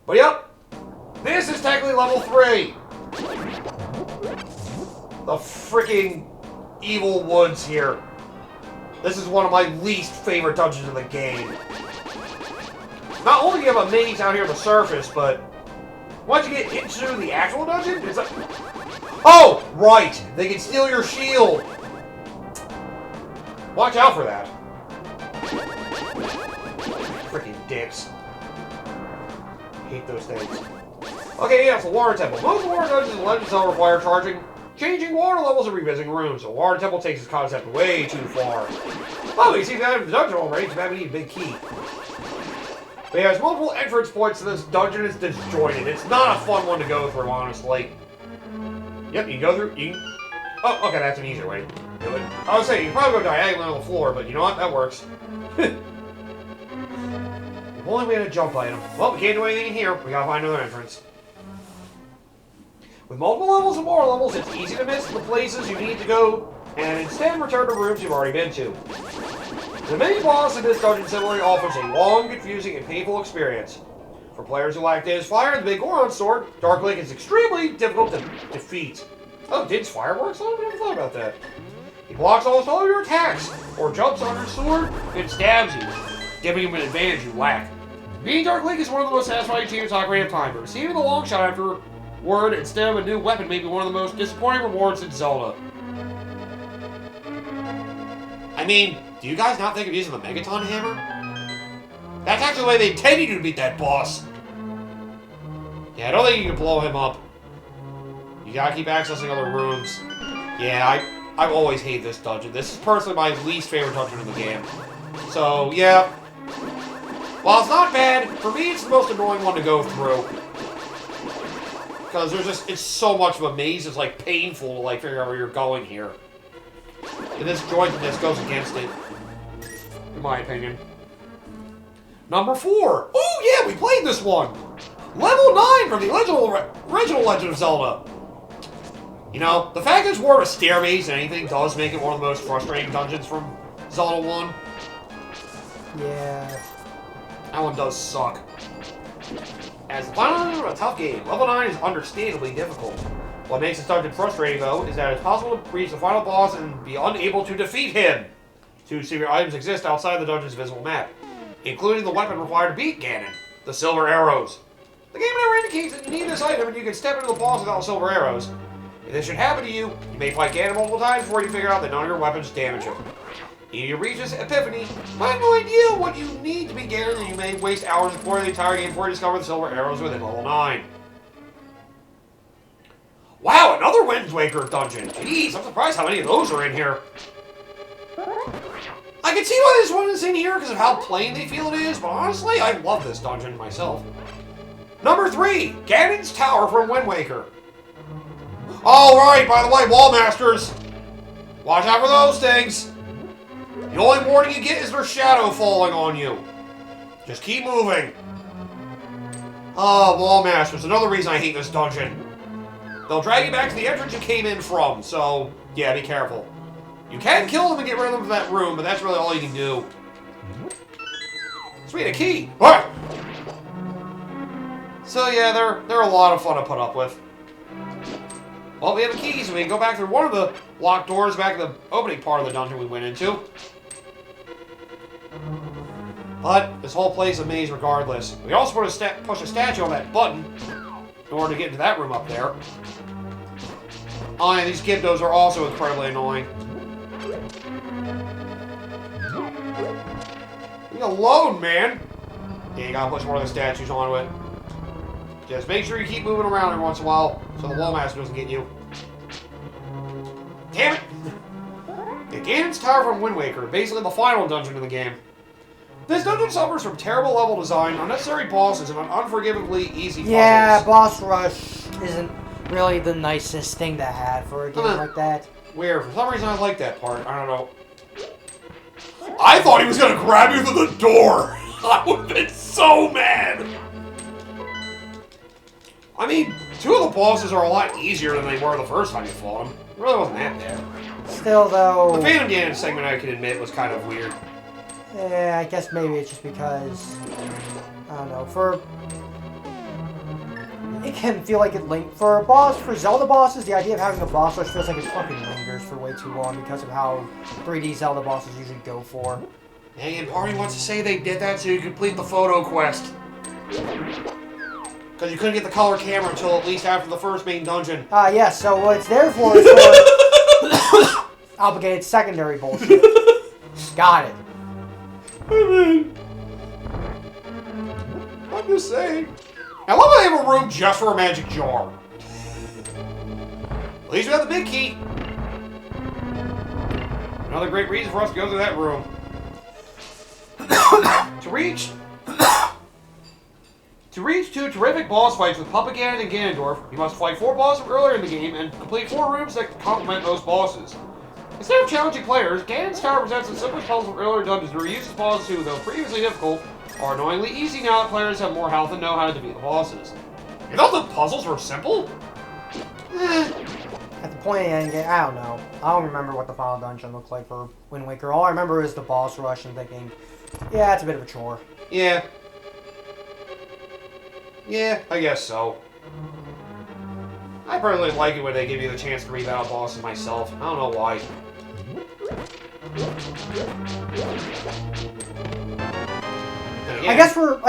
But yep, this is technically level 3. The freaking evil woods here. This is one of my least favorite dungeons in the game. Not only do you have a maze out here on the surface, but once you get into the actual dungeon, it's like... Oh, right! They can steal your shield! Watch out for that. Freaking dicks. Hate those things. Okay, yeah, it's the water temple. Most water dungeons in Legend of Zelda require changing water levels and revisiting rooms. So water temple takes this concept way too far. Oh, you see that in the dungeon already, so that we need a big key. But yeah, there's multiple entrance points to this dungeon. It's disjointed. It's not a fun one to go through, honestly. Yep, you can go through. Oh, okay, that's an easier way to do it. I was saying, you can probably go diagonally on the floor, but you know what? That works. The only way to jump item. Well, we can't do anything in here. We gotta find another entrance. With multiple levels and more levels, it's easy to miss the places you need to go, and instead return to rooms you've already been to. The mini boss in this dungeon similarly offers a long, confusing, and painful experience. For players who lack Din's Fire and the Big Goron Sword, Dark Link is extremely difficult to defeat. Oh, Din's Fireworks? I never thought about that. He blocks almost all of your attacks, or jumps on your sword and stabs you, giving him an advantage you lack. Beating Dark Link is one of the most satisfying achievements Ocarina of Time, but receiving the long shot afterward instead of a new weapon may be one of the most disappointing rewards in Zelda. I mean, do you guys not think of using the Megaton Hammer? That's actually the way they intended you to beat that boss. Yeah, I don't think you can blow him up. You gotta keep accessing other rooms. Yeah, I've always hated this dungeon. This is personally my least favorite dungeon in the game. So, yeah. While it's not bad, for me it's the most annoying one to go through. Because there's just, it's so much of a maze, it's like painful to like figure out where you're going here. And this jointedness goes against it. In my opinion. Number 4. Oh yeah, we played this one! Level 9 from the original Legend of Zelda. You know, the fact that it's more of a stair maze than anything does make it one of the most frustrating dungeons from Zelda 1. Yeah. That one does suck. As the final dungeon of a tough game, level 9 is understandably difficult. What makes this dungeon frustrating, though, is that it's possible to reach the final boss and be unable to defeat him. 2 secret items exist outside the dungeon's visible map, including the weapon required to beat Ganon, the silver arrows. The game never indicates that you need this item and you can step into the boss without silver arrows. If this should happen to you, you may fight Ganon multiple times before you figure out that none of your weapons damage him. If you reach this epiphany, you have no idea what you need to beat Ganon, and you may waste hours exploring the entire game before you discover the silver arrows within level 9. Wow, another Wind Waker dungeon! Jeez, I'm surprised how many of those are in here. I can see why this one is in here because of how plain they feel it is, but honestly, I love this dungeon myself. Number 3, Ganon's Tower from Wind Waker. Oh, right, by the way, Wall Masters. Watch out for those things. The only warning you get is their shadow falling on you. Just keep moving. Oh, Wall Masters, another reason I hate this dungeon. They'll drag you back to the entrance you came in from, so yeah, be careful. You can kill them and get rid of them from that room, but that's really all you can do. Sweet, a key! What? So yeah, they're a lot of fun to put up with. Well, we have a key, so we can go back through one of the locked doors back in the opening part of the dungeon we went into. But this whole place is a maze regardless. We also push a statue on that button in order to get into that room up there. Oh, and these Gibdos are also incredibly annoying. Leave me alone, man! Yeah, you gotta push one of the statues onto it. Just make sure you keep moving around every once in a while so the Wall Master doesn't get you. Damn it! The Ganon's Tower from Wind Waker, basically the final dungeon in the game. This dungeon suffers from terrible level design, unnecessary bosses, and unforgivably easy puzzles. Yeah, boss rush isn't really the nicest thing to have for a game like that. Weird. For some reason I like that part. I don't know. I thought he was gonna grab you through the door! I would've been so mad! I mean, 2 of the bosses are a lot easier than they were the first time you fought them. It really wasn't that bad. Still, though... The Phantom Ganon segment, I can admit, was kind of weird. Yeah, I guess maybe it's just because... I don't know, for... it can feel like it for a boss, for Zelda bosses, the idea of having a boss rush feels like it fucking lingers for way too long because of how 3D Zelda bosses usually go for. Hey, and Party wants to say they did that so you could complete the photo quest. Because you couldn't get the color camera until at least after the first main dungeon. Yeah, so what it's there for is for obligated secondary bullshit. Got it. I mean, I'm just saying. I love how they have a room just for a magic jar. At least we have the big key. Another great reason for us to go to that room. To reach two terrific boss fights with Papa Ganon and Ganondorf, you must fight 4 bosses earlier in the game and complete 4 rooms that complement those bosses. Instead of challenging players, Ganon's Tower presents the simplest puzzle from earlier dungeons that reuses bosses who, though previously difficult, are annoyingly easy now that players have more health and know how to defeat the bosses. You thought the puzzles were simple? At the point in the game, I don't know. I don't remember what the final dungeon looked like for Wind Waker. All I remember is the boss rush and thinking, yeah, it's a bit of a chore. Yeah. Yeah, I guess so. I personally like it when they give you the chance to rebattle bosses myself. I don't know why. I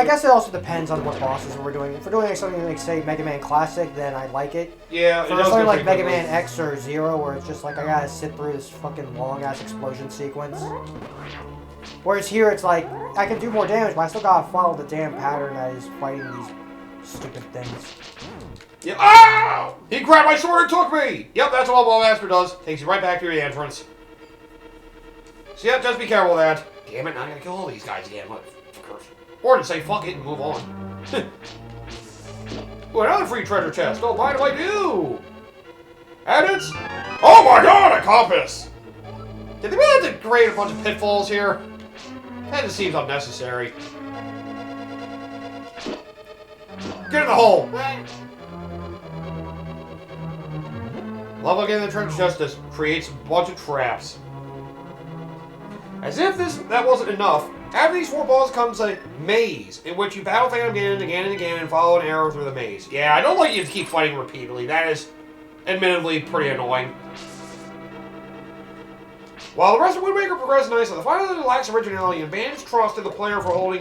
guess it also depends on what bosses we're doing. If we're doing something like, say, Mega Man Classic, then I like it. Yeah, for something like Mega Man X or Zero, where it's just like I gotta sit through this fucking long-ass explosion sequence. Whereas here, it's like, I can do more damage, but I still gotta follow the damn pattern that is fighting these stupid things. Yeah. Ow! He grabbed my sword and took me! Yep, that's what Ball Master does. Takes you right back to your entrance. So yep, just be careful of that. Damn it, now I gotta kill all these guys again. Or to say fuck it and move on. Ooh, another free treasure chest. Oh, why do I do? And it's... Oh my god, a compass! Did they really have to create a bunch of pitfalls here? That just seems unnecessary. Get in the hole! Love again the treasure chest just creates a bunch of traps. As if that wasn't enough, after these 4 balls comes a maze, in which you battle Phantom Ganon again and again and follow an arrow through the maze. Yeah, I don't like you to keep fighting repeatedly. That is, admittedly, pretty annoying. While the rest of Wind Waker progresses nicely, the final level lacks originality and bans trust in the player for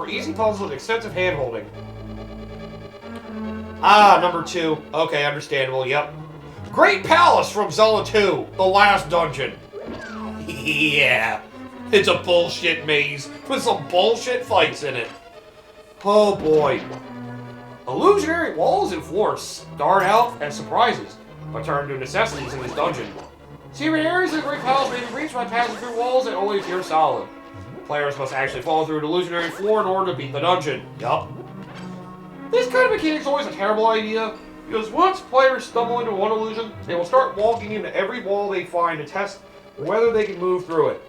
easy puzzles with extensive hand-holding. Ah, number 2. Okay, understandable, yep. Great Palace from Zelda 2, the last dungeon. Yeah. It's a bullshit maze with some bullshit fights in it. Oh boy. Illusionary walls and floors start out as surprises, but turn into necessities in this dungeon. Secret areas of the Great Palace may be reached by passing through walls that only appear solid. Players must actually fall through an illusionary floor in order to beat the dungeon. Yup. This kind of mechanic is always a terrible idea, because once players stumble into one illusion, they will start walking into every wall they find to test whether they can move through it.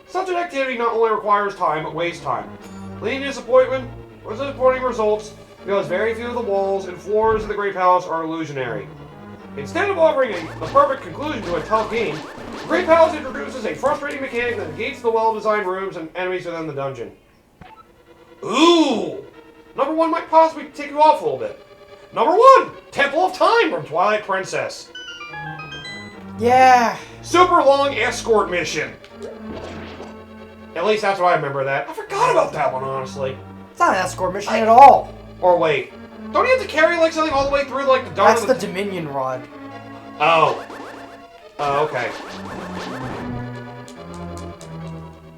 Such an activity not only requires time, but wastes time, leading to disappointment or disappointing results because very few of the walls and floors of the Great Palace are illusionary. Instead of offering the perfect conclusion to a tough game, the Great Palace introduces a frustrating mechanic that negates the well-designed rooms and enemies within the dungeon. Ooh! Number 1 might possibly tick you off a little bit. Number 1! Temple of Time from Twilight Princess. Yeah. Super long escort mission. At least that's what I remember that. I forgot about that one, honestly. It's not an escort mission at all. Or wait. Don't you have to carry like something all the way through like the dark? That's the Dominion Rod. Oh. Oh, okay.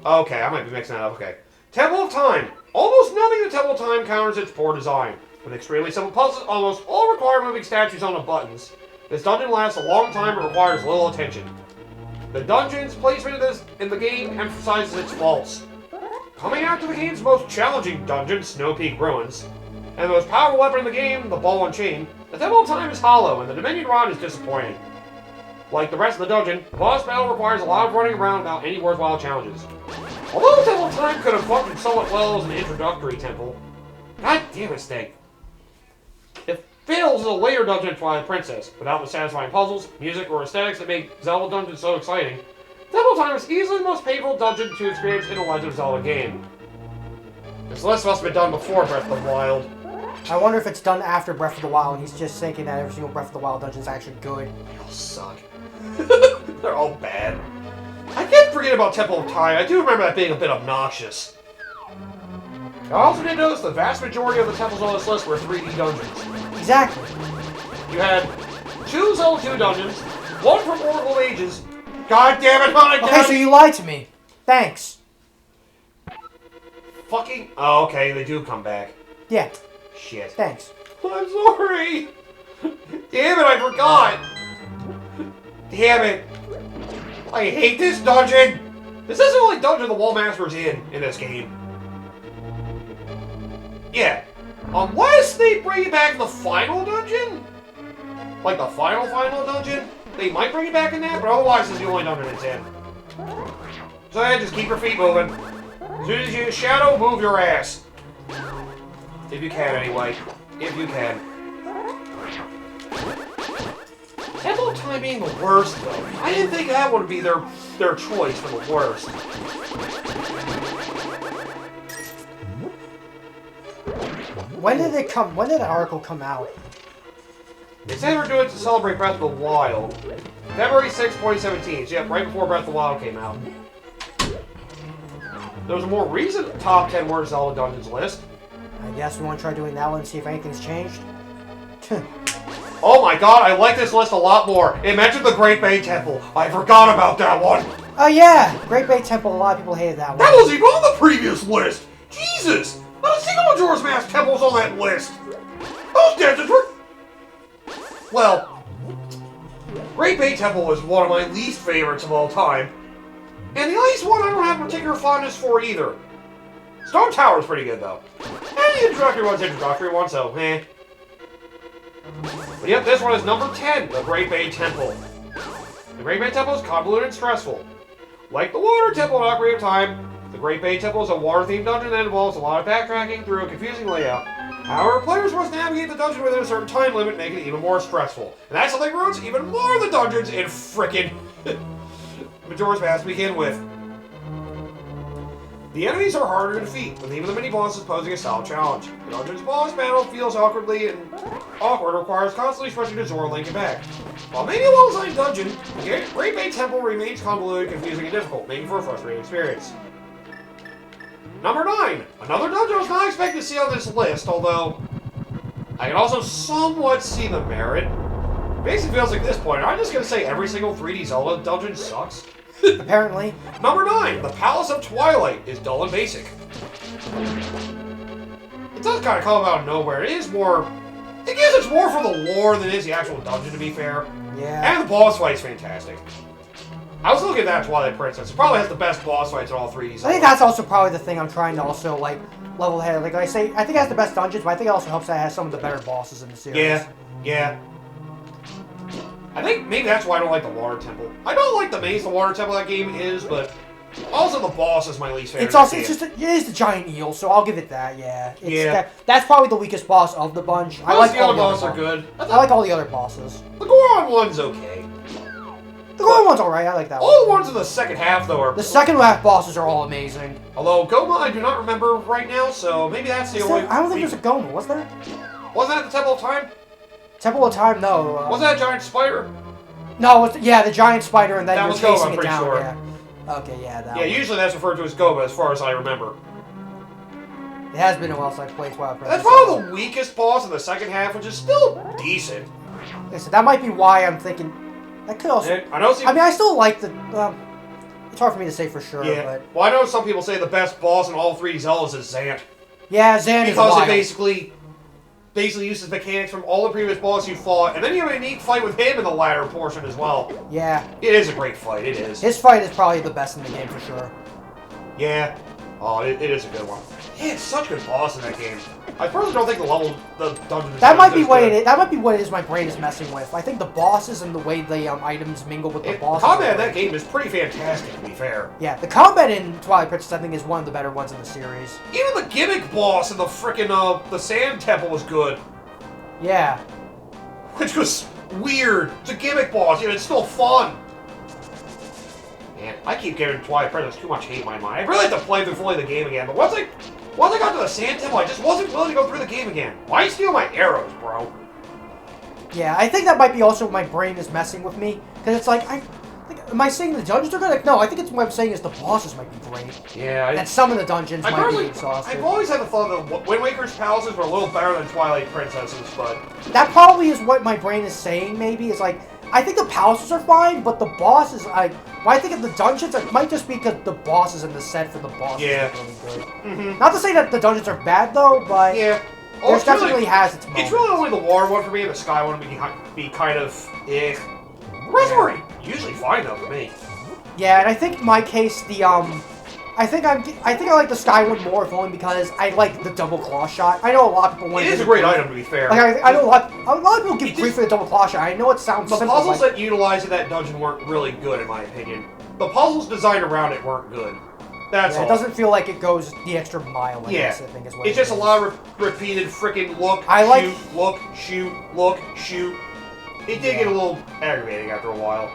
Okay, I might be mixing that up. Okay. Temple of Time. Almost nothing in the Temple of Time counters its poor design. With extremely simple puzzles, almost all require moving statues on the buttons. This dungeon lasts a long time and requires little attention. The dungeon's placement in the game emphasizes its faults. Coming after the game's most challenging dungeon, Snow Peak Ruins, and the most powerful weapon in the game, the Ball and Chain, the Temple of Time is hollow and the Dominion Rod is disappointing. Like the rest of the dungeon, the boss battle requires a lot of running around without any worthwhile challenges. Although the Temple of Time could have functioned somewhat well as an introductory temple, god damn it, Snake. It fails as a later dungeon in Twilight Princess, without the satisfying puzzles, music, or aesthetics that make Zelda dungeons so exciting. Temple of Time is easily the most painful dungeon to experience in a Legend of Zelda game. This list must have been done before Breath of the Wild. I wonder if it's done after Breath of the Wild, and he's just thinking that every single Breath of the Wild dungeon is actually good. They all suck. They're all bad. I can't forget about Temple of Time. I do remember that being a bit obnoxious. I also did notice the vast majority of the temples on this list were 3D dungeons. Exactly. You had 2 Zelda 2 dungeons, 1 from Oracle of Ages. God damn it, Hanukkah! Okay, so you lied to me. Thanks. Fucking... Oh, okay, they do come back. Yeah. Shit. Thanks. I'm sorry. Damn it, I forgot. Damn it. I hate this dungeon. This is the only dungeon the Wall Master's in this game. Yeah. Unless they bring back the final dungeon? Like the final dungeon? They might bring it back in that, but otherwise it's the only dungeon it's in. So yeah, just keep your feet moving. As soon as you shadow, move your ass. If you can, anyway. If you can. Temple of Time being the worst, though. I didn't think that would be their choice for the worst. When did it come? When did the article come out? They said we're doing it to celebrate Breath of the Wild. February 6, 2017. So yeah, right before Breath of the Wild came out. There was a more recent top 10 worst Zelda dungeons list. I guess we want to try doing that one and see if anything's changed. Oh my god, I like this list a lot more. It mentioned the Great Bay Temple. I forgot about that one. Oh yeah, Great Bay Temple. A lot of people hated that one. That wasn't even on the previous list. Jesus, not a single Majora's Mask temple was on that list. Those dances were... Well, Great Bay Temple was one of my least favorites of all time. And the ice one I don't have particular fondness for either. Stone Tower's pretty good, though. And the introductory one, so, eh. But yep, this one is number 10, the Great Bay Temple. The Great Bay Temple is convoluted and stressful. Like the Water Temple in Ocarina of Time, the Great Bay Temple is a water-themed dungeon that involves a lot of backtracking through a confusing layout. However, players must navigate the dungeon within a certain time limit, making it even more stressful. And that's something ruins even more of the dungeons in frickin' Majora's Mask to begin with. The enemies are harder to defeat, with even the mini-bosses posing a solid challenge. The dungeon's boss battle feels awkward, requires constantly switching to Zora, Link, and back. While maybe a well-designed dungeon, the Great Bay Temple remains convoluted, confusing, and difficult, making for a frustrating experience. Number 9. Another dungeon I was not expecting to see on this list, although I can also somewhat see the merit. It basically feels like at this point, I'm just going to say every single 3D Zelda dungeon sucks. Apparently. Number 9. The Palace of Twilight is dull and basic. It does kind of come out of nowhere. It is more... I guess it's more for the lore than it is the actual dungeon, to be fair. Yeah. And the boss fight's fantastic. I was looking at that Twilight Princess. It probably has the best boss fights in all 3D Zelda. I think that's also probably the thing I'm trying to also, like, level head. Like I say, I think it has the best dungeons, but I think it also helps that it has some of the better bosses in the series. Yeah, yeah. I think maybe that's why I don't like the Water Temple. I don't like the maze the Water Temple that game is, but also the boss is my least favorite. It's also, it is the giant eel, so I'll give it that, yeah. That's probably the weakest boss of the bunch. I like the other bosses are good. I like all the other bosses. The Goron one's okay. The Goron one's alright, I like that one. All the ones in the second half, though, are... The second half bosses are all amazing. Although, Goma I do not remember right now, so maybe that's the only... I don't think there's a Goma, was there? Wasn't that the Temple of Time? Temple of Time, no. Wasn't that a giant spider? No, it was, yeah, the giant spider, and then that you're was Goma, chasing I'm it pretty down. sure. Yeah. Okay, yeah, that Yeah, one. usually that's referred to as Goma, as far as I remember. It has been a while since I played Twilight Princess. That's probably the weakest boss in the second half, which is still decent. Listen, that might be why I'm thinking... That could also... I mean, I still like the... it's hard for me to say for sure, yeah. but... Well, I know some people say the best boss in all 3 Zeldas is Zant. Yeah, Zant is wild. Because it basically uses mechanics from all the previous bosses you fought, and then you have a neat fight with him in the latter portion as well. Yeah. It is a great fight, it is. His fight is probably the best in the game for sure. Yeah. Oh, it is a good one. Yeah, it's such good boss in that game. I personally don't think the dungeon... That might be what it is. That might be what it is my brain is messing with. I think the bosses and the way the items mingle with the bosses... The combat in that game is pretty fantastic, to be fair. Yeah, the combat in Twilight Princess, I think, is one of the better ones in the series. Even the gimmick boss in the frickin' the Sand Temple was good. Yeah. Which was weird. It's a gimmick boss, yet it's still fun. Man, I keep giving Twilight Princess too much hate in my mind. I really have to play through fully the game again, but once I Once I got to the sand temple, I just wasn't willing to go through the game again. Why you steal my arrows, bro? Yeah, I think that might be also my brain is messing with me. Because it's like, am I saying the dungeons are good? Like, no, I think it's what I'm saying is the bosses might be great. Yeah. And some of the dungeons might be exhausting. I've always had the thought that Wind Waker's palaces were a little better than Twilight Princess's, but... That probably is what my brain is saying, maybe. Is like, I think the palaces are fine, but the bosses, when I think of the dungeons, it might just be because the bosses in the set for the bosses are really good. Mm-hmm. Not to say that the dungeons are bad, though, but there's definitely has its moments. It's really only the water one for me, and the sky one would be kind of, eh. The rest are usually fine, though, for me. Yeah, and I think in my case, I think I like the sky one more, if only because I like the double claw shot. I know a lot of people want. It is a great item, to be fair. Like I know a lot of people give grief for the double claw shot. I know it sounds the simple. Puzzles that utilized in that dungeon weren't really good, in my opinion. The puzzles designed around it weren't good. That's all. It doesn't feel like it goes the extra mile. I guess, I think is what it's just a lot of repeated freaking look, shoot, look, shoot. It did get a little aggravating after a while.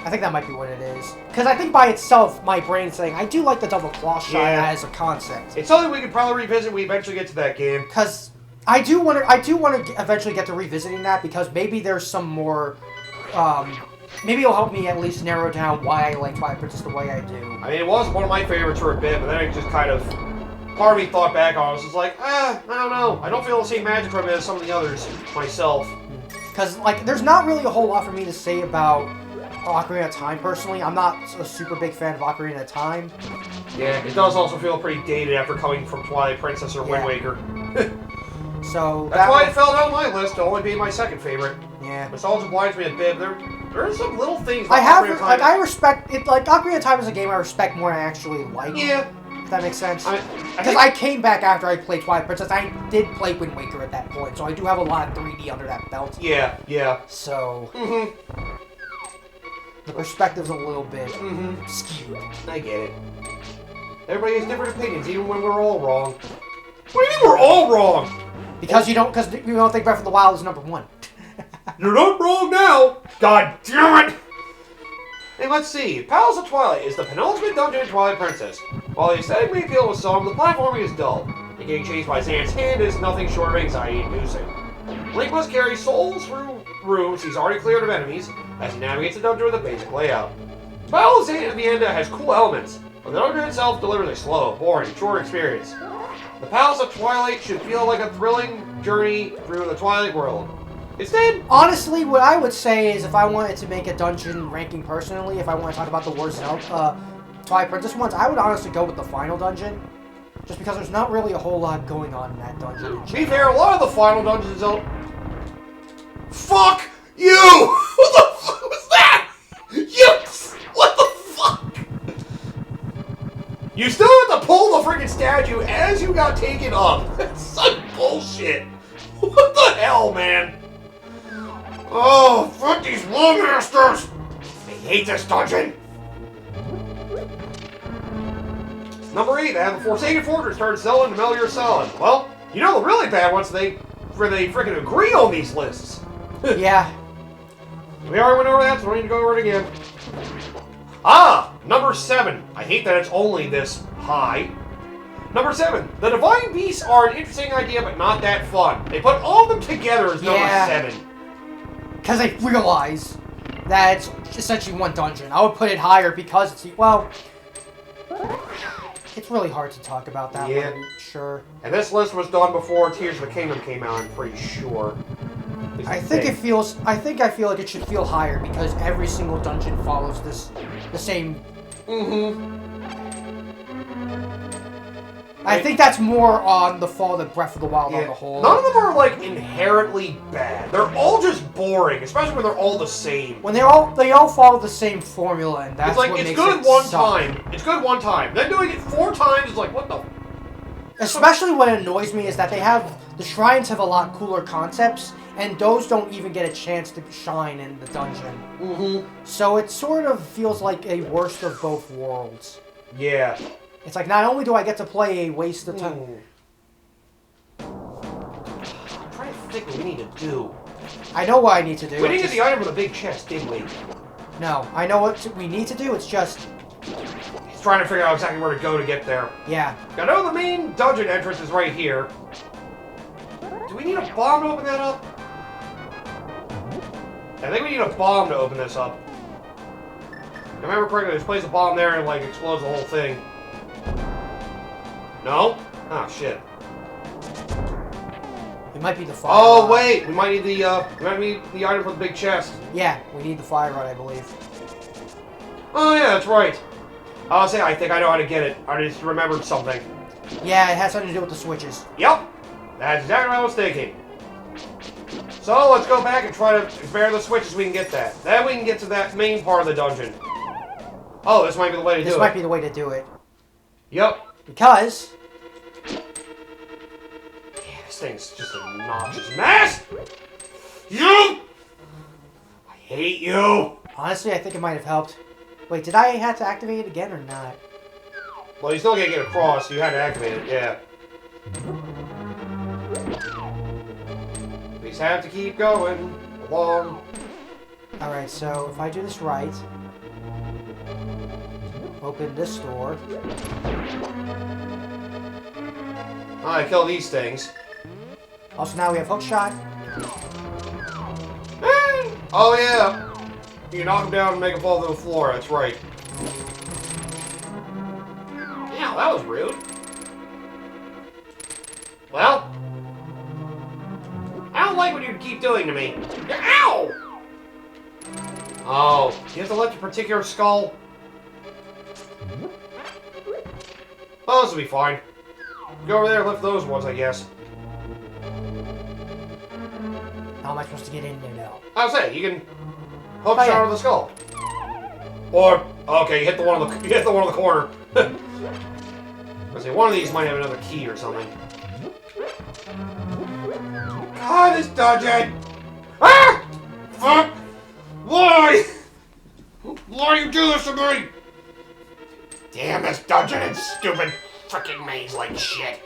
I think that might be what it is. Because I think by itself, my brain's saying, I do like the double claw shot as a concept. It's something we could probably revisit when we eventually get to that game. Because I do want to eventually get to revisiting that, because maybe there's some more, maybe it'll help me at least narrow down why I like Twilight Princess the way I do. I mean, it was one of my favorites for a bit, but then it just kind of, part of me thought back on it, was just like, I don't know. I don't feel the same magic from it as some of the others myself. Because, like, there's not really a whole lot for me to say about Ocarina of Time, personally. I'm not a super big fan of Ocarina of Time. Yeah, it does also feel pretty dated after coming from Twilight Princess or Wind Waker. So that's why it fell down my list to only be my second favorite. Yeah. Nostalgia blinds me a bit. There are some little things. I respect it. Like Ocarina of Time is a game I respect more than I actually like. Yeah. If that makes sense. Because I came back after I played Twilight Princess. I did play Wind Waker at that point, so I do have a lot of 3D under that belt. Yeah. So. The perspective's a little bit skewed. I get it. Everybody has different opinions, even when we're all wrong. What do you mean we're all wrong? Because you don't think Breath of the Wild is #1. You're not wrong now. God damn it! Hey, let's see. Palace of Twilight is the penultimate dungeon in Twilight Princess. While the aesthetic may appeal with some, the platforming is dull. And getting chased by Zan's hand is nothing short of anxiety-inducing. Link must carry souls through rooms he's already cleared of enemies as he navigates the dungeon with a basic layout. The Battle of Zan at the end has cool elements, but the dungeon itself delivers a slow, boring, short experience. The Palace of Twilight should feel like a thrilling journey through the Twilight world. Instead, honestly, what I would say is if I wanted to make a dungeon ranking personally, if I want to talk about the worst Twilight Princess ones, I would honestly go with the final dungeon. Just because there's not really a whole lot going on in that dungeon. To be fair, a lot of the final dungeons don't... Fuck you! What the fuck was that? What the fuck? You still have to pull the freaking statue as you got taken up. That's such bullshit. What the hell, man? Oh, fuck these Lawmasters! I hate this dungeon. Number 8, they have the Forsaken Fortress turned Zelda into Metal Gear Solid. Well, you know the really bad ones, they freaking agree on these lists. Yeah. We already went over that, so we don't need to go over it again. Number 7. I hate that it's only this high. Number 7. The Divine Beasts are an interesting idea, but not that fun. They put all of them together as number 7. Because they realize that it's essentially one dungeon. I would put it higher because it's, well... It's really hard to talk about that one, sure. And this list was done before Tears of the Kingdom came out, I'm pretty sure. I feel like it should feel higher because every single dungeon follows the same. I think that's more on the fault of Breath of the Wild on the whole. None of them are like inherently bad. They're all just boring, especially when they're all the same. When they all follow the same formula, and that's what makes it suck. It's good one time. Then doing it 4 times is like, what the? Especially what annoys me is that the shrines have a lot cooler concepts, and those don't even get a chance to shine in the dungeon. So it sort of feels like a worst of both worlds. Yeah. It's like, not only do I get to play a waste of time... I'm trying to think what we need to do. I know what I need to do. We didn't get the item with a big chest, did we? No, I know what we need to do, it's just... He's trying to figure out exactly where to go to get there. Yeah. I know the main dungeon entrance is right here. Do we need a bomb to open that up? I think we need a bomb to open this up. If I remember correctly, just place a bomb there and like explodes the whole thing. No? Oh shit. It might be the fire Oh rod. wait, we might need the item for the big chest. Yeah, we need the fire rod, I believe. Oh yeah, that's right. I think I know how to get it. I just remembered something. Yeah, it has something to do with the switches. Yep, that's exactly what I was thinking. So let's go back and try to repair the switches. We can get that. Then we can get to that main part of the dungeon. Oh, this might be the way to do it. This might be the way to do it. Yep. Because... Yeah, this thing's just a obnoxious mess! You! I hate you! honestly, I think it might have helped. Wait, did I have to activate it again or not? Well, you still can't get across, so you had to activate it, yeah. We just have to keep going along. Alright, so if I do this right, open this door. I kill these things. Also, now we have hook shot. Oh, yeah. You knock them down and make them fall to the floor, that's right. Yeah, that was rude. Well, I don't like what you keep doing to me. Ow! Oh, you have to lift a particular skull? Well, this will be fine. Go over there and lift those ones, I guess. How am I supposed to get in there now? I was saying, you can hook shot on the skull. Or, okay, you hit the one on the corner. Let's see, one of these might have another key or something. God, this dungeon! Ah! Fuck! Why? Why do you do this to me? Damn this dungeon and stupid frickin' maze-like shit.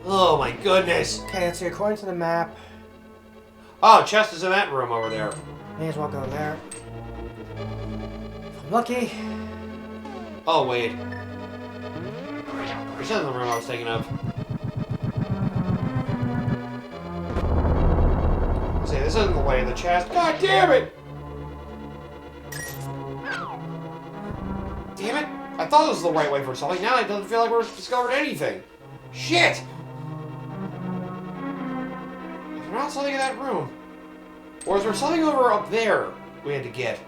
Oh my goodness. Okay, let's see. According to the map, Oh, chest is in that room over there. may as well go there. If I'm lucky. Oh, wait. This isn't the room I was thinking of. See, this isn't the way of the chest. God damn it! Damn it! I thought this was the right way for something. Now it doesn't feel like we've discovered anything. Shit! Is there not something in that room? Or is there something over up there we had to get?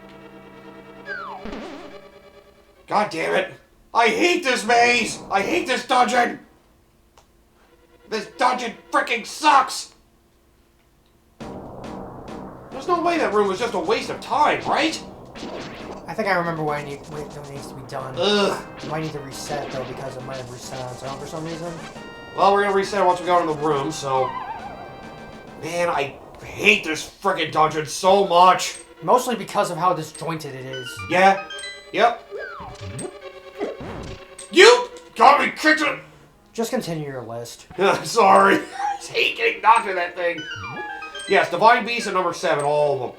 God damn it! I hate this maze! I hate this dungeon! This dungeon freaking sucks! There's no way that room was just a waste of time, right? I think I remember what needs to be done. Ugh. I might need to reset though because it might have reset on its own for some reason. Well, we're gonna reset once we go into the room, so... Man, I hate this freaking dungeon so much! Mostly because of how disjointed it is. Yeah. Yep. You got me kicked in. Just continue your list. Sorry. I just hate getting knocked in that thing. Yes, Divine Beast at number 7, all of them.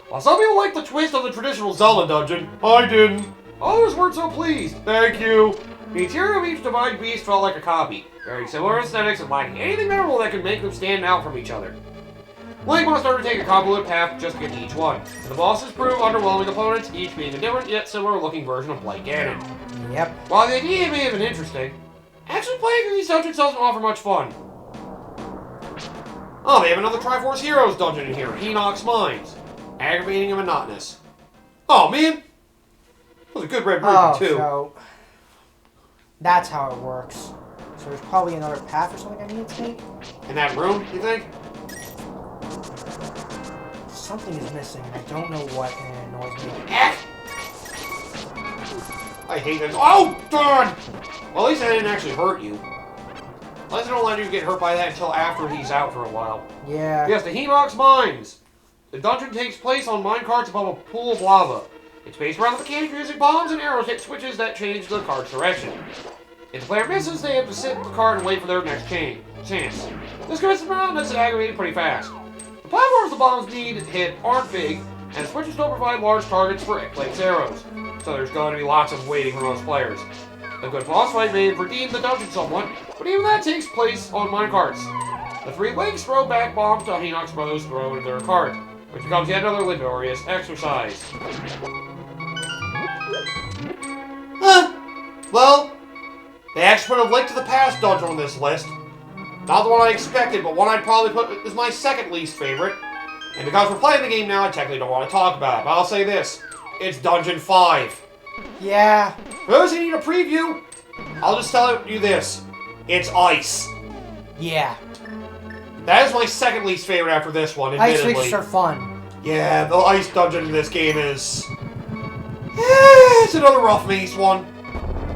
While some people like the twist of the traditional Zelda dungeon, I didn't. Others weren't so pleased. Thank you. The interior of each Divine Beast felt like a copy. Very similar aesthetics and lacking anything memorable that could make them stand out from each other. Link must undertake a convoluted path just to get to each one. The bosses prove underwhelming opponents, each being a different yet similar looking version of Blake Ganon. Yep. While the idea may have been interesting, actually playing through these dungeons doesn't offer much fun. Oh, they have another Triforce Heroes dungeon in here, Enoch's Mines. Aggravating and monotonous. Oh, man! That was a good red ruby, too. So that's how it works. So there's probably another path or something I need to take? In that room, you think? Something is missing, and I don't know what, and it annoys me. Heck! I hate this. Oh, darn! Well, at least that didn't actually hurt you. At least they don't let you get hurt by that until after he's out for a while. Yeah. Yes, the Enoch's Mines. The dungeon takes place on minecarts above a pool of lava. It's based around the mechanic using bombs and arrows hit switches that change the cart's direction. If the player misses, they have to sit in the cart and wait for their next chance. This commits the monotonous and aggravated pretty fast. The platforms the bombs need hit aren't big, and switches don't provide large targets for Blake's arrows, so there's going to be lots of waiting for most players. A good boss fight may redeem the dungeon somewhat, but even that takes place on minecarts. The three Lakes throw back bombs to Hinox Brothers throw into their cart, which becomes yet another laborious exercise. Well, they actually put a Link to the Past dungeon on this list. Not the one I expected, but one I'd probably put as my second least favorite. And because we're playing the game now, I technically don't want to talk about it, but I'll say this. It's Dungeon 5. Yeah. For those who need a preview, I'll just tell you this. It's ice. Yeah. That is my second least favorite after this one, admittedly. Ice leaks are fun. Yeah, the ice dungeon in this game is... it's another rough maze one.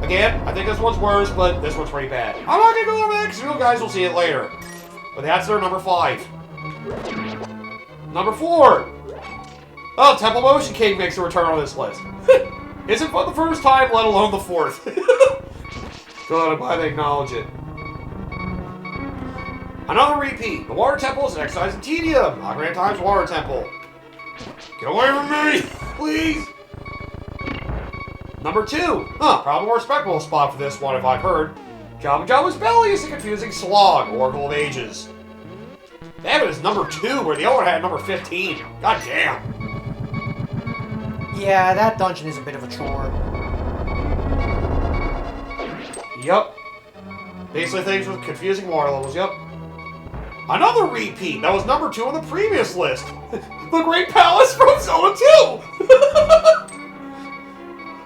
Again, I think this one's worse, but this one's pretty bad. I'm not gonna go over that because you guys will see it later. But that's their number 5. Number 4. Oh, Temple Motion King makes a return on this list. Isn't for the first time, let alone the 4th. Good, I'm glad they acknowledge it. Another repeat. The Water Temple is an exercise in tedium. Ocarina of Time's Water Temple. Get away from me, please. Number 2. Probably a more respectable spot for this one if I've heard. Jabba Jabba's Belly is a confusing slog, Oracle of Ages. Damn it, it's number 2, where the other one had number 15. God damn. Yeah, that dungeon is a bit of a chore. Yep. Basically things with confusing water levels, yep. Another repeat! That was number 2 on the previous list! The Great Palace from Zelda 2!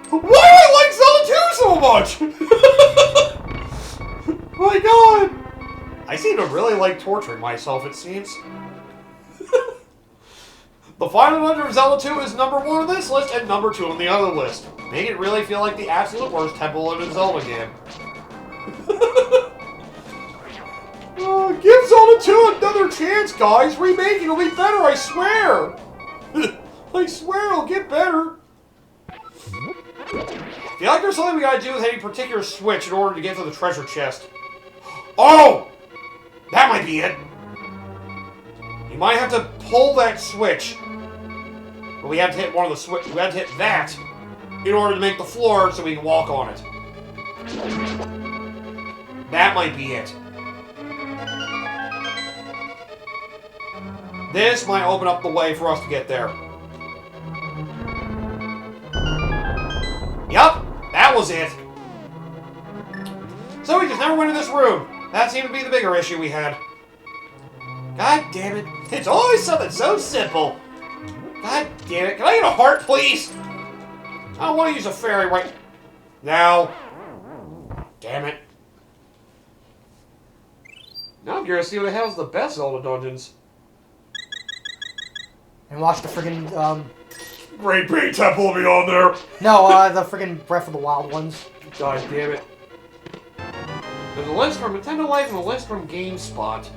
Why do I like Zelda 2 so much? My god! I seem to really like torturing myself, it seems. The final dungeon of Zelda 2 is number 1 on this list and number 2 on the other list. Making it really feel like the absolute worst temple in a Zelda game. Give Zelda 2 another chance, guys! Remaking it'll be better, I swear! I swear it'll get better! I feel like there's something we gotta do with any particular switch in order to get to the treasure chest. Oh! That might be it! You might have to pull that switch. But we have to hit one of the switch. We have to hit that in order to make the floor so we can walk on it. That might be it. This might open up the way for us to get there. Yup, that was it. So we just never went in this room. That seemed to be the bigger issue we had. God damn it. It's always something so simple. God damn it. Can I get a heart, please? I don't want to use a fairy right now. Damn it. Now I'm curious to see what the hell's the best Zelda dungeons. And watch the friggin', Great Big Temple will be on there. No, the friggin' Breath of the Wild ones. God damn it. There's a list from Nintendo Life and a list from GameSpot.